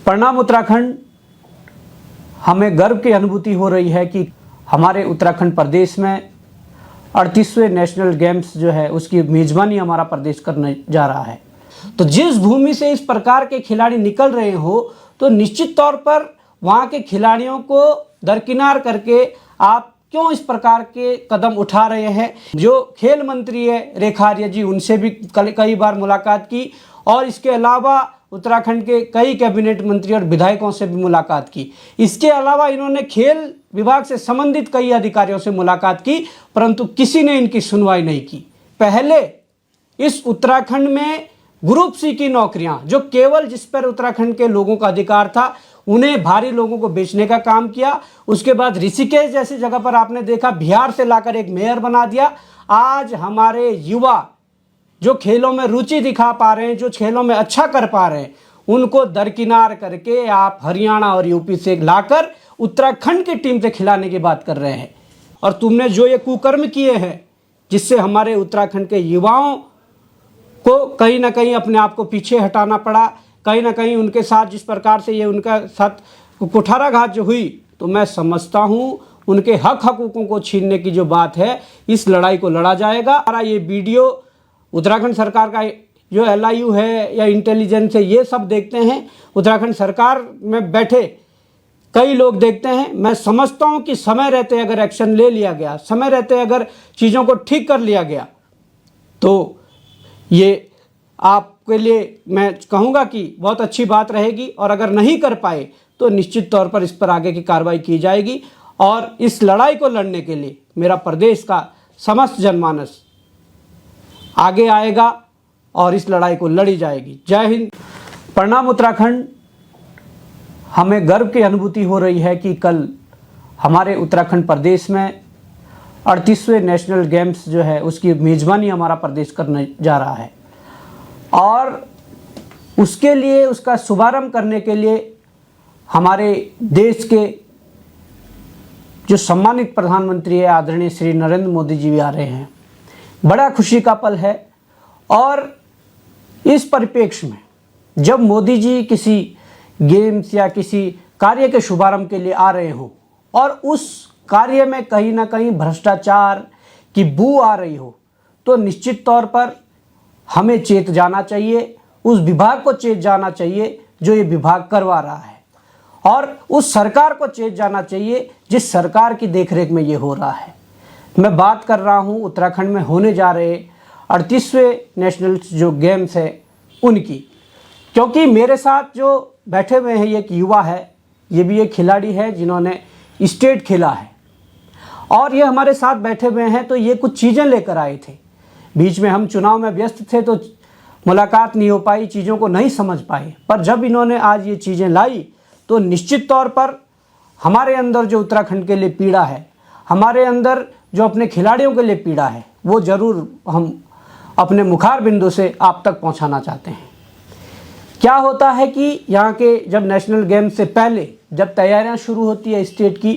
प्रणाम उत्तराखंड। हमें गर्व की अनुभूति हो रही है कि हमारे उत्तराखंड प्रदेश में 38वें नेशनल गेम्स जो है उसकी मेज़बानी हमारा प्रदेश करने जा रहा है। तो जिस भूमि से इस प्रकार के खिलाड़ी निकल रहे हो तो निश्चित तौर पर वहाँ के खिलाड़ियों को दरकिनार करके आप क्यों इस प्रकार के कदम उठा रहे हैं। जो खेल मंत्री है रेखा आर्या जी, उनसे भी कई बार मुलाकात की और इसके अलावा उत्तराखंड के कई कैबिनेट मंत्री और विधायकों से भी मुलाकात की। इसके अलावा इन्होंने खेल विभाग से संबंधित कई अधिकारियों से मुलाकात की, परंतु किसी ने इनकी सुनवाई नहीं की। पहले इस उत्तराखंड में ग्रुप सी की नौकरियां जो केवल जिस पर उत्तराखंड के लोगों का अधिकार था, उन्हें भारी लोगों को बेचने का काम किया। उसके बाद ऋषिकेश जैसी जगह पर आपने देखा बिहार से लाकर एक मेयर बना दिया। आज हमारे युवा जो खेलों में रुचि दिखा पा रहे हैं, जो खेलों में अच्छा कर पा रहे हैं, उनको दरकिनार करके आप हरियाणा और यूपी से लाकर उत्तराखंड की टीम से खिलाने की बात कर रहे हैं। और तुमने जो ये कुकर्म किए हैं जिससे हमारे उत्तराखंड के युवाओं को कहीं ना कहीं अपने आप को पीछे हटाना पड़ा, कहीं ना कहीं उनके साथ जिस प्रकार से ये उनका साथ कुठाराघात जो हुई, तो मैं समझता हूँ उनके हकूकों को छीनने की जो बात है, इस लड़ाई को लड़ा जाएगा। और ये वीडियो उत्तराखंड सरकार का जो LIU है या इंटेलिजेंस है, ये सब देखते हैं, उत्तराखंड सरकार में बैठे कई लोग देखते हैं। मैं समझता हूँ कि समय रहते अगर एक्शन ले लिया गया, समय रहते अगर चीज़ों को ठीक कर लिया गया, तो ये आपके लिए मैं कहूँगा कि बहुत अच्छी बात रहेगी। और अगर नहीं कर पाए तो निश्चित तौर पर इस पर आगे की कार्रवाई की जाएगी। और इस लड़ाई को लड़ने के लिए मेरा प्रदेश का समस्त जनमानस आगे आएगा और इस लड़ाई को लड़ी जाएगी। जय हिंद। प्रणाम उत्तराखंड। हमें गर्व की अनुभूति हो रही है कि कल हमारे उत्तराखंड प्रदेश में 38वें नेशनल गेम्स जो है उसकी मेज़बानी हमारा प्रदेश करने जा रहा है। और उसके लिए, उसका शुभारंभ करने के लिए हमारे देश के जो सम्मानित प्रधानमंत्री है आदरणीय श्री नरेंद्र मोदी जी भी आ रहे हैं। बड़ा खुशी का पल है। और इस परिप्रेक्ष्य में जब मोदी जी किसी गेम्स या किसी कार्य के शुभारंभ के लिए आ रहे हो और उस कार्य में कहीं ना कहीं भ्रष्टाचार की बू आ रही हो, तो निश्चित तौर पर हमें चेत जाना चाहिए, उस विभाग को चेत जाना चाहिए जो ये विभाग करवा रहा है, और उस सरकार को चेत जाना चाहिए जिस सरकार की देखरेख में ये हो रहा है। मैं बात कर रहा हूँ उत्तराखंड में होने जा रहे 38वें नेशनल जो गेम्स है उनकी। क्योंकि मेरे साथ जो बैठे हुए हैं ये एक युवा है, ये भी एक खिलाड़ी है जिन्होंने स्टेट खेला है, और ये हमारे साथ बैठे हुए हैं। तो ये कुछ चीज़ें लेकर आए थे। बीच में हम चुनाव में व्यस्त थे तो मुलाकात नहीं हो पाई, चीज़ों को नहीं समझ पाए। पर जब इन्होंने आज ये चीज़ें लाई तो निश्चित तौर पर हमारे अंदर जो उत्तराखंड के लिए पीड़ा है, हमारे अंदर जो अपने खिलाड़ियों के लिए पीड़ा है, वो ज़रूर हम अपने मुखार बिंदु से आप तक पहुंचाना चाहते हैं। क्या होता है कि यहाँ के जब नेशनल गेम से पहले जब तैयारियां शुरू होती है स्टेट की,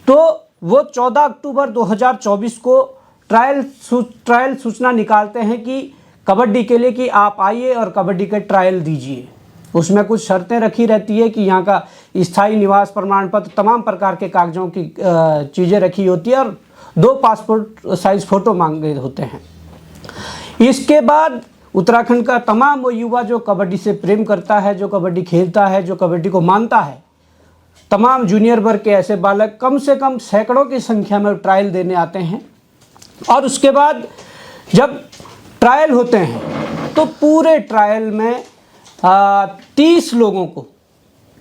तो वो 14 अक्टूबर 2024 को ट्रायल सूचना निकालते हैं कि कबड्डी के लिए कि आप आइए और कबड्डी के ट्रायल दीजिए। उसमें कुछ शर्तें रखी रहती है कि यहाँ का स्थायी निवास प्रमाण पत्र, तमाम प्रकार के कागजों की चीज़ें रखी होती है और 2 पासपोर्ट साइज फ़ोटो मांगे होते हैं। इसके बाद उत्तराखंड का तमाम वो युवा जो कबड्डी से प्रेम करता है, जो कबड्डी खेलता है, जो कबड्डी को मानता है, तमाम जूनियर वर्ग के ऐसे बालक कम से कम सैकड़ों की संख्या में ट्रायल देने आते हैं। और उसके बाद जब ट्रायल होते हैं तो पूरे ट्रायल में 30 लोगों को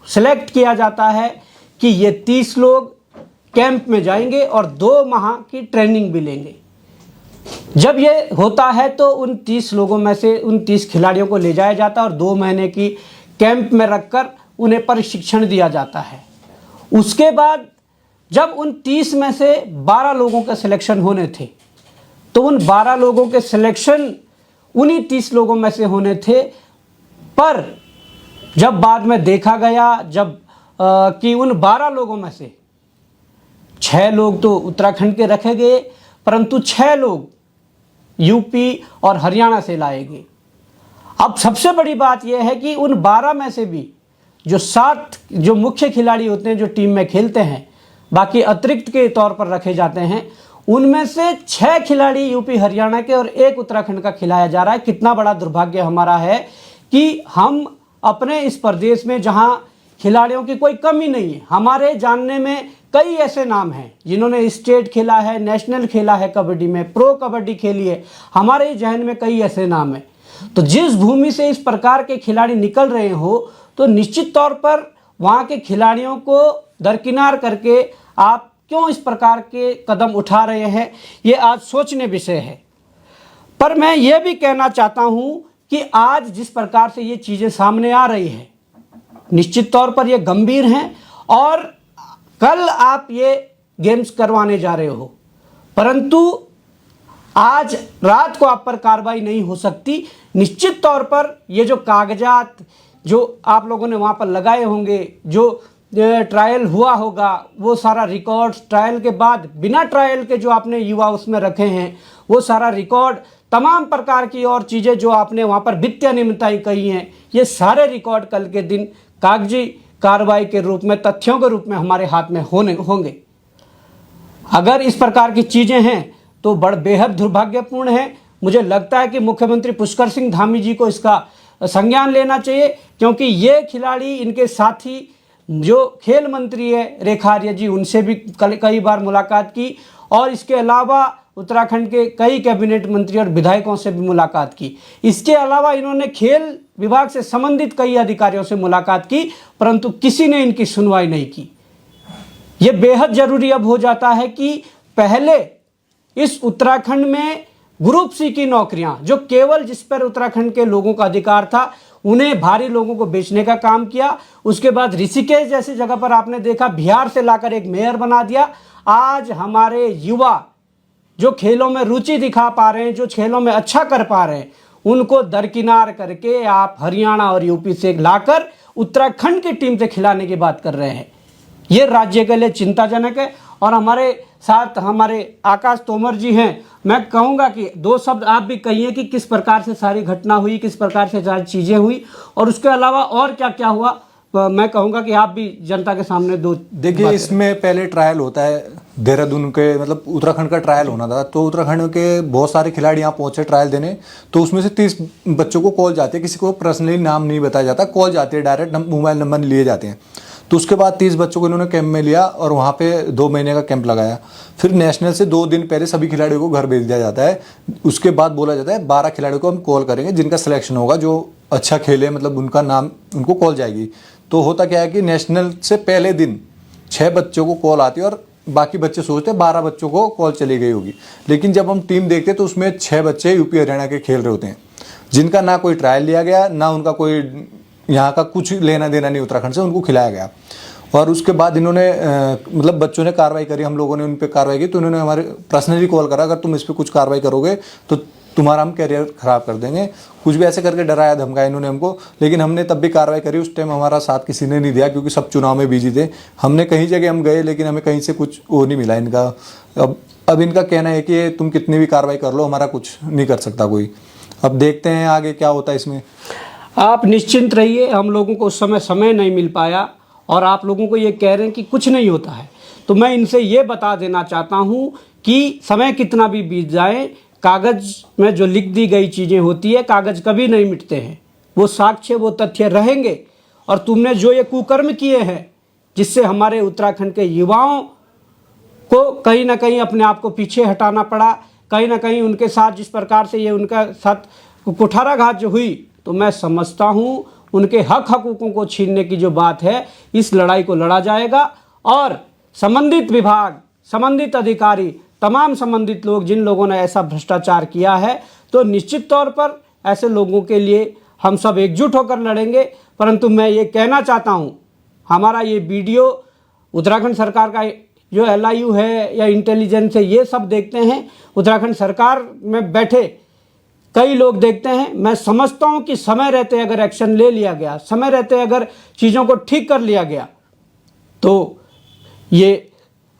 सिलेक्ट किया जाता है कि ये 30 लोग कैंप में जाएंगे और 2 माह की ट्रेनिंग भी लेंगे। जब ये होता है तो उन 30 लोगों में से उन 30 खिलाड़ियों को ले जाया जाता है और 2 महीने की कैंप में रखकर उन्हें प्रशिक्षण दिया जाता है। उसके बाद जब उन 30 में से 12 लोगों का सिलेक्शन होने थे, तो उन 12 लोगों के सिलेक्शन उन्हीं 30 लोगों में से होने थे। पर जब बाद में देखा गया कि उन 12 लोगों में से 6 लोग तो उत्तराखंड के रखे गए, परंतु 6 लोग यूपी और हरियाणा से लाए गए। अब सबसे बड़ी बात यह है कि उन 12 में से भी जो 7 जो मुख्य खिलाड़ी होते हैं जो टीम में खेलते हैं, बाकी अतिरिक्त के तौर पर रखे जाते हैं, उनमें से 6 खिलाड़ी यूपी हरियाणा के और 1 उत्तराखंड का खिलाया जा रहा है। कितना बड़ा दुर्भाग्य हमारा है कि हम अपने इस प्रदेश में जहां खिलाड़ियों की कोई कमी नहीं है, हमारे जानने में कई ऐसे नाम हैं जिन्होंने स्टेट खेला है, नेशनल खेला है, कबड्डी में प्रो कबड्डी खेली है, हमारे जहन में कई ऐसे नाम हैं। तो जिस भूमि से इस प्रकार के खिलाड़ी निकल रहे हो तो निश्चित तौर पर वहाँ के खिलाड़ियों को दरकिनार करके आप क्यों इस प्रकार के कदम उठा रहे हैं, ये आज सोचने विषय है। पर मैं ये भी कहना चाहता हूँ कि आज जिस प्रकार से ये चीज़ें सामने आ रही है, निश्चित तौर पर ये गंभीर हैं और कल आप ये गेम्स करवाने जा रहे हो, परंतु आज रात को आप पर कार्रवाई नहीं हो सकती। निश्चित तौर पर ये जो कागजात जो आप लोगों ने वहाँ पर लगाए होंगे, जो ट्रायल हुआ होगा, वो सारा रिकॉर्ड्स ट्रायल के बाद बिना ट्रायल के जो आपने युवा उसमें रखे हैं, वो सारा रिकॉर्ड, तमाम प्रकार की और चीज़ें जो आपने वहाँ पर वित्तीय नियमितताएं कही हैं, ये सारे रिकॉर्ड कल के दिन कागजी कार्रवाई के रूप में, तथ्यों के रूप में हमारे हाथ में होंगे। अगर इस प्रकार की चीज़ें हैं तो बेहद दुर्भाग्यपूर्ण है। मुझे लगता है कि मुख्यमंत्री पुष्कर सिंह धामी जी को इसका संज्ञान लेना चाहिए, क्योंकि ये खिलाड़ी, इनके साथी जो खेल मंत्री है रेखा आर्य जी, उनसे भी कई बार मुलाकात की और इसके अलावा उत्तराखंड के कई कैबिनेट मंत्री और विधायकों से भी मुलाकात की। इसके अलावा इन्होंने खेल विभाग से संबंधित कई अधिकारियों से मुलाकात की, परंतु किसी ने इनकी सुनवाई नहीं की। ये बेहद जरूरी अब हो जाता है कि पहले इस उत्तराखंड में ग्रुप सी की नौकरियां, जो केवल जिस पर उत्तराखंड के लोगों का अधिकार था, उन्हें भारी लोगों को बेचने का काम किया। उसके बाद ऋषिकेश जैसी जगह पर आपने देखा बिहार से लाकर एक मेयर बना दिया। आज हमारे युवा जो खेलों में रुचि दिखा पा रहे हैं, जो खेलों में अच्छा कर पा रहे हैं, उनको दरकिनार करके आप हरियाणा और यूपी से लाकर उत्तराखंड की टीम से खिलाने की बात कर रहे हैं। ये राज्य के लिए चिंताजनक है। और हमारे साथ हमारे आकाश तोमर जी हैं, मैं कहूँगा कि 2 शब्द आप भी कहिए कि किस प्रकार से सारी घटना हुई, किस प्रकार से सारी चीज़ें हुई और उसके अलावा और क्या क्या हुआ। मैं कहूँगा कि आप भी जनता के सामने देखिए, इसमें पहले ट्रायल होता है देहरादून के, मतलब उत्तराखंड का ट्रायल होना था, तो उत्तराखंड के बहुत सारे खिलाड़ी यहाँ पहुंचे ट्रायल देने। तो उसमें से 30 बच्चों को कॉल जाती है, किसी को पर्सनली नाम नहीं बताया जाता, कॉल जाती है, डायरेक्ट मोबाइल नंबर लिए जाते हैं। तो उसके बाद 30 बच्चों को इन्होंने कैंप में लिया और वहाँ पे 2 महीने का कैंप लगाया। फिर नेशनल से 2 दिन पहले सभी खिलाड़ियों को घर भेज दिया जाता है। उसके बाद बोला जाता है 12 खिलाड़ियों को हम कॉल करेंगे, जिनका सिलेक्शन होगा, जो अच्छा खेले, मतलब उनका नाम, उनको कॉल जाएगी। तो होता क्या है कि नेशनल से पहले दिन 6 बच्चों को कॉल आती है और बाकी बच्चे सोचते हैं 12 बच्चों को कॉल चली गई होगी। लेकिन जब हम टीम देखते हैं तो उसमें 6 बच्चे यूपी हरियाणा के खेल रहे होते हैं, जिनका ना कोई ट्रायल लिया गया, ना उनका कोई यहाँ का कुछ लेना देना नहीं उत्तराखंड से, उनको खिलाया गया। और उसके बाद इन्होंने मतलब बच्चों ने कार्रवाई करी, हम लोगों ने उन पर कार्रवाई की। तो उन्होंने हमारे पर्सनली कॉल करा, अगर तुम इस पर कुछ कार्रवाई करोगे तो तुम्हारा हम कैरियर ख़राब कर देंगे, कुछ भी ऐसे करके डराया धमकाया इन्होंने हमको। लेकिन हमने तब भी कार्रवाई करी। उस टाइम हमारा साथ किसी ने नहीं दिया, क्योंकि सब चुनाव में बिजी थे। हमने कहीं जगह हम गए, लेकिन हमें कहीं से कुछ वो नहीं मिला इनका। अब इनका कहना है कि तुम कितनी भी कार्रवाई कर लो, हमारा कुछ नहीं कर सकता कोई। अब देखते हैं आगे क्या होता है इसमें। आप निश्चिंत रहिए, हम लोगों को उस समय नहीं मिल पाया और आप लोगों को ये कह रहे हैं कि कुछ नहीं होता है। तो मैं इनसे ये बता देना चाहता हूँ कि समय कितना भी बीत जाए, कागज़ में जो लिख दी गई चीज़ें होती है, कागज़ कभी नहीं मिटते हैं, वो साक्ष्य, वो तथ्य रहेंगे। और तुमने जो ये कुकर्म किए हैं, जिससे हमारे उत्तराखंड के युवाओं को कहीं ना कहीं अपने आप को पीछे हटाना पड़ा, कहीं ना कहीं उनके साथ जिस प्रकार से ये उनका साथ कुठाराघात जो हुई, तो मैं समझता हूँ उनके हकूक़ों को छीनने की जो बात है, इस लड़ाई को लड़ा जाएगा। और संबंधित विभाग, संबंधित अधिकारी, तमाम संबंधित लोग, जिन लोगों ने ऐसा भ्रष्टाचार किया है, तो निश्चित तौर पर ऐसे लोगों के लिए हम सब एकजुट होकर लड़ेंगे। परंतु मैं ये कहना चाहता हूँ, हमारा ये वीडियो उत्तराखंड सरकार का जो LIU है या इंटेलिजेंस है, ये सब देखते हैं, उत्तराखंड सरकार में बैठे कई लोग देखते हैं। मैं समझता हूँ कि समय रहते अगर एक्शन ले लिया गया, समय रहते अगर चीज़ों को ठीक कर लिया गया, तो ये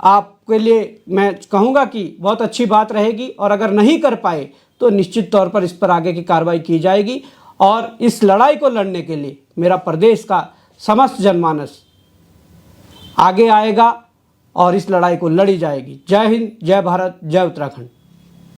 आपके लिए मैं कहूँगा कि बहुत अच्छी बात रहेगी। और अगर नहीं कर पाए तो निश्चित तौर पर इस पर आगे की कार्रवाई की जाएगी। और इस लड़ाई को लड़ने के लिए मेरा प्रदेश का समस्त जनमानस आगे आएगा और इस लड़ाई को लड़ी जाएगी। जय हिंद, जय भारत, जय उत्तराखंड।